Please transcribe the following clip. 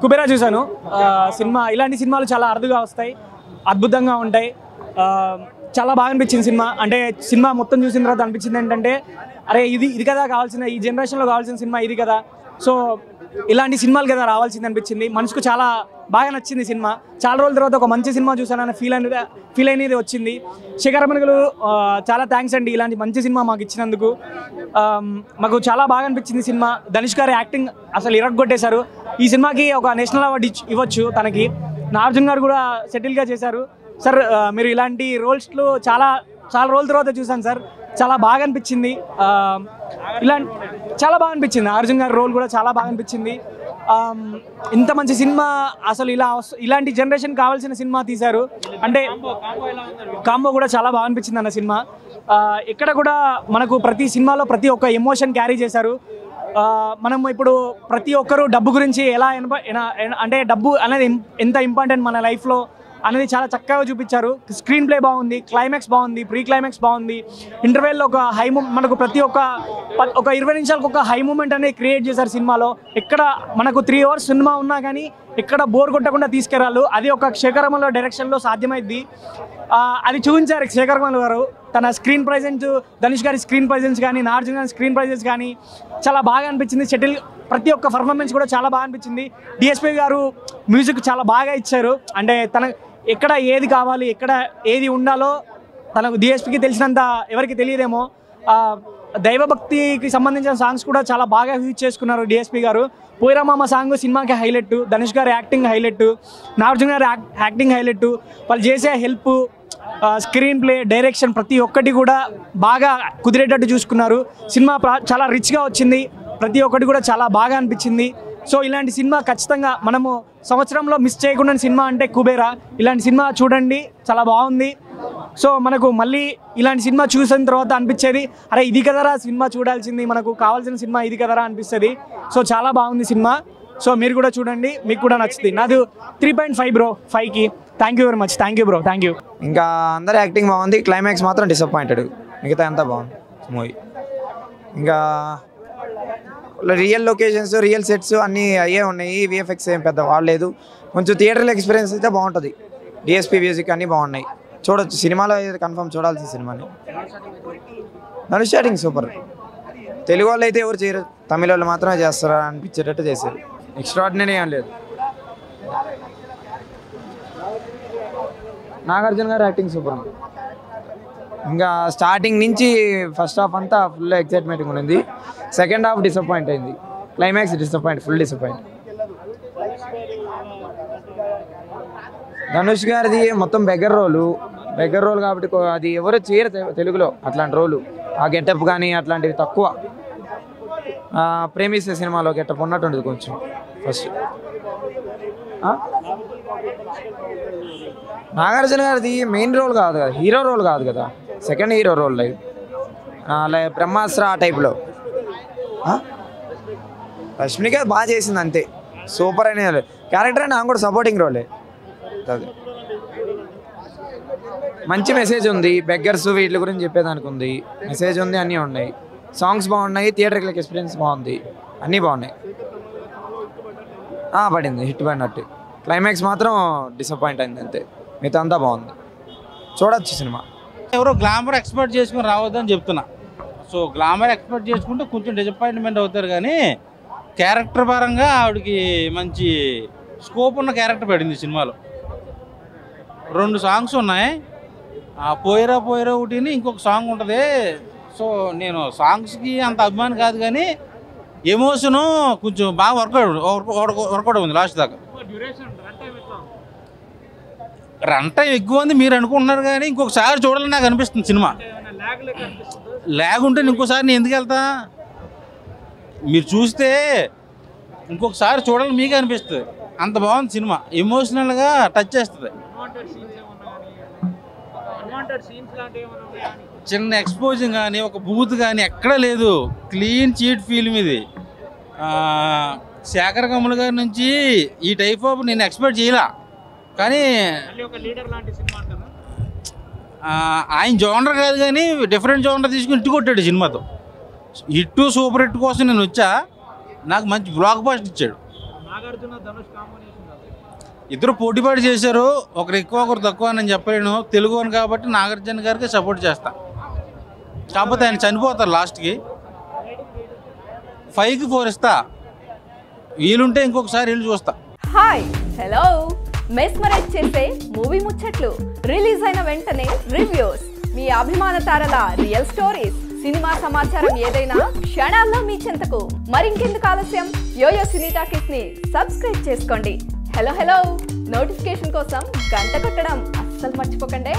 కుబేరా చూశాను. సినిమా ఇలాంటి సినిమాలు చాలా అరుదుగా వస్తాయి, అద్భుతంగా ఉంటాయి. చాలా బాగా అనిపించింది సినిమా. అంటే సినిమా మొత్తం చూసిన తర్వాత అనిపించింది ఏంటంటే, అరే ఇది కదా కావాల్సిన, ఈ జనరేషన్లో కావాల్సిన సినిమా ఇది కదా. సో ఇలాంటి సినిమాలు కదా రావాల్సింది అనిపించింది. మనసుకు చాలా బాగా నచ్చింది సినిమా. చాలా రోజుల తర్వాత ఒక మంచి సినిమా చూసానన్న ఫీల్ అనేది వచ్చింది. శేఖరమణి చాలా థ్యాంక్స్ అండి, ఇలాంటి మంచి సినిమా మాకు ఇచ్చినందుకు. మాకు చాలా బాగా అనిపించింది సినిమా. ధనుష్ గారి యాక్టింగ్ అసలు ఇరగొట్టేశారు. ఈ సినిమాకి ఒక నేషనల్ అవార్డు ఇవ్వచ్చు తనకి. నాగార్జున గారు కూడా సెటిల్గా చేశారు. సార్ మీరు ఇలాంటి రోల్స్లో చాలా రోజుల తర్వాత చూసాను సార్, చాలా బాగా అనిపించింది. చాలా బాగా అనిపించింది. అర్జున్ గారి రోల్ కూడా చాలా బాగా అనిపించింది. ఇంత మంచి సినిమా అసలు ఇలాంటి జనరేషన్ కావాల్సిన సినిమా తీశారు. అంటే కాంబో కూడా చాలా బాగా అనిపించింది అన్న సినిమా. ఇక్కడ కూడా మనకు ప్రతి సినిమాలో ప్రతి ఒక్క ఎమోషన్ క్యారీ చేశారు. మనం ఇప్పుడు ప్రతి ఒక్కరు డబ్బు గురించి ఎలా అంటే డబ్బు అనేది ఎంత ఇంపార్టెంట్ మన లైఫ్లో అనేది చాలా చక్కగా చూపించారు. స్క్రీన్ ప్లే బాగుంది, క్లైమాక్స్ బాగుంది, ప్రీ క్లైమాక్స్ బాగుంది. ఇంటర్వెల్లో ఒక మనకు ప్రతి ఒక్క 20 నిమిషాలకు ఒక హై మూమెంట్ అనేది క్రియేట్ చేశారు సినిమాలో. ఎక్కడ మనకు 3 hours సినిమా ఉన్నా కానీ ఎక్కడ బోర్ కొట్టకుండా తీసుకెళ్ళాలి. అది ఒక శేఖరమణి డైరెక్షన్లో సాధ్యమైంది. అది చూపించారు శేఖరమణి గారు. తన స్క్రీన్ ప్రెజెన్స్, ధనుష్ గారి స్క్రీన్ ప్రెజెన్స్ కానీ, నాగార్జున గారి స్క్రీన్ ప్రెజెన్స్ కానీ చాలా బాగా అనిపించింది. ప్రతి ఒక్క పర్ఫార్మెన్స్ కూడా చాలా బాగా అనిపించింది. డిఎస్పీ గారు మ్యూజిక్ చాలా బాగా ఇచ్చారు. అంటే ఎక్కడ ఏది కావాలి, ఎక్కడ ఏది ఉండాలో తనకు డిఎస్పీకి తెలిసినంత ఎవరికి తెలియదేమో. దైవభక్తికి సంబంధించిన సాంగ్స్ కూడా చాలా బాగా యూజ్ చేసుకున్నారు డిఎస్పీ గారు. పోయిరామామ సాంగ్ సినిమాకి హైలైట్, ధనుష్ గారి యాక్టింగ్ హైలైట్, నాగార్జున గారి యాక్టింగ్ హైలైట్, వాళ్ళు చేసే హెల్ప్, స్క్రీన్ ప్లే, డైరెక్షన్ ప్రతి ఒక్కటి కూడా బాగా కుదిరేటట్టు చూసుకున్నారు. సినిమా చాలా రిచ్గా వచ్చింది. ప్రతి ఒక్కటి కూడా చాలా బాగా అనిపించింది. సో ఇలాంటి సినిమా ఖచ్చితంగా మనము సంవత్సరంలో మిస్ చేయకుండా సినిమా అంటే కుబేరా. ఇలాంటి సినిమా చూడండి, చాలా బాగుంది. సో మనకు మళ్ళీ ఇలాంటి సినిమా చూసిన తర్వాత అనిపించేది, అరే ఇది కదరా సినిమా చూడాల్సింది, మనకు కావాల్సిన సినిమా ఇది కదరా అనిపిస్తుంది. సో చాలా బాగుంది సినిమా. సో మీరు కూడా చూడండి, మీకు కూడా నచ్చుతుంది. నాది 3.5 బ్రో, 5కి. Thank you very much. Thank you bro, thank you. ఇంకా అందరి యాక్టింగ్ బాగుంది, క్లైమాక్స్ మాత్రం డిసప్పాయింటెడ్. మిగతా అంతా బాగుంది మూవీ. ఇంకా రియల్ లొకేషన్స్, రియల్ సెట్స్ అన్నీ అయ్యే ఉన్నాయి. విఎఫ్ఎక్స్ ఏం పెద్ద వాడలేదు. కొంచెం థియేటర్లో ఎక్స్పీరియన్స్ అయితే బాగుంటుంది. డిఎస్పీ మ్యూజిక్ అన్నీ బాగున్నాయి, చూడొచ్చు. సినిమాలో అయితే కన్ఫర్మ్ చూడాల్సిన సినిమాని. Dhanush starting super. తెలుగు వాళ్ళు అయితే ఎవరు చేయరు, తమిళ వాళ్ళు మాత్రమే చేస్తారా అనిపించేటట్టు చేశారు. ఎక్స్ట్రాడినరీ ఏం లేదు. నాగార్జున గారు యాక్టింగ్ సూపర్. ఇంకా స్టార్టింగ్ నుంచి ఫస్ట్ హాఫ్ అంతా ఫుల్ ఎక్సైట్మెంట్గా ఉంది. సెకండ్ హాఫ్ డిసప్పాయింట్ అయింది. Climax disappoint, full disappoint. Dhanush గారిది మొత్తం బెగ్గర్ రోల్ కాబట్టి అది ఎవరు చేయరు తెలుగులో అట్లాంటి రోలు. ఆ గెటప్ కానీ అట్లాంటివి తక్కువ. ప్రేమిస్తే సినిమాలో గెటప్ ఉన్నట్టుండదు కొంచెం ఫస్ట్. నాగార్జున గారిది మెయిన్ రోల్ కాదు కదా, హీరో రోల్ కాదు కదా, సెకండ్ హీరో రోల్. లైక్ బ్రహ్మాస్త్ర ఆ టైప్లో. రష్మిక బాగా చేసింది అంతే, సూపర్ అనే క్యారెక్టర్. అని నాకు కూడా సపోర్టింగ్ రోలే. మంచి మెసేజ్ ఉంది. బెగ్గర్స్ వీటి గురించి చెప్పేదానికి ఉంది, మెసేజ్ ఉంది, అన్నీ ఉన్నాయి. సాంగ్స్ బాగున్నాయి, థియేటర్కి ఎక్స్పీరియన్స్ బాగుంది, అన్నీ బాగున్నాయి. పడింది, హిట్ పడినట్టు. క్లైమాక్స్ మాత్రం డిసప్పాయింట్ అయింది అంతే, మిగతా అంతా బాగుంది, చూడొచ్చు సినిమా. ఎవరో గ్లామర్ ఎక్స్పెక్ట్ చేసుకుని రావద్దని చెప్తున్నా. సో గ్లామర్ ఎక్స్పెక్ట్ చేసుకుంటే కొంచెం డిసప్పాయింట్మెంట్ అవుతారు. కానీ క్యారెక్టర్ పరంగా ఆవిడకి మంచి స్కోప్ ఉన్న క్యారెక్టర్ పడింది సినిమాలో. 2 సాంగ్స్ ఉన్నాయి. పోయిరా ఒకటిని ఇంకొక సాంగ్ ఉంటుంది. సో నేను సాంగ్స్కి అంత అభిమాని కాదు, కానీ ఎమోషను కొంచెం బాగా వర్కౌట్ ఉంది లాస్ట్ దాకా. రన్ టైం ఎక్కువ ఉంది మీరు అనుకుంటున్నారు, కానీ ఇంకొకసారి చూడాలని నాకు అనిపిస్తుంది సినిమా. ల్యాగ్ ఉంటే ఇంకోసారి నేను ఎందుకు వెళ్తా? మీరు చూస్తే ఇంకొకసారి చూడాలని మీకు అనిపిస్తుంది. అంత బాగుంది సినిమా, ఎమోషనల్గా టచ్ చేస్తుంది. చిన్న ఎక్స్పోజింగ్ కానీ ఒక బూత్ కానీ ఎక్కడా లేదు. క్లీన్ చీట్ ఫిల్మ్ ఇది. శేఖర్ కమల్ గారి నుంచి ఈ టైప్ ఆఫ్ నేను ఎక్స్పెక్ట్ చేయలా. కానీ ఆయన జోనర్ కాదు, కానీ డిఫరెంట్ జోనర్ తీసుకుని ఇట్టు కొట్టాడు సినిమాతో. ఇట్టు సూపర్ హిట్ కోసం నేను వచ్చా, నాకు మంచి బ్లాక్ బస్టర్ ఇచ్చాడు. ఇద్దరు పోటీపాటు చేశారు, ఒకరు ఎక్కువ ఒకరు తక్కువ అని చెప్పలేను. తెలుగు అని కాబట్టి నాగార్జున గారికి సపోర్ట్ చేస్తా. కాకపోతే ఆయన చనిపోతారు లాస్ట్కి. 5కి 4 ఇస్తా. వీలుంటే ఇంకొకసారి వెళ్ళి చూస్తా. హాయ్ హలో మెస్మరైజ్ చేసే మూవీ ముచ్చట్లు, రిలీజ్ అయిన వెంటనే రివ్యూస్, మీ అభిమాన తారల రియల్ స్టోరీస్, సినిమా సమాచారం ఏదైనా క్షణాల్లో మీ చెంతకు. మరింకెందుకు ఆలస్యం, యోయో సినీ టాకీస్ ని సబ్స్క్రైబ్ చేసుకోండి. హలో హలో నోటిఫికేషన్ కోసం గంట కొట్టడం అస్సలు మర్చిపోకండి.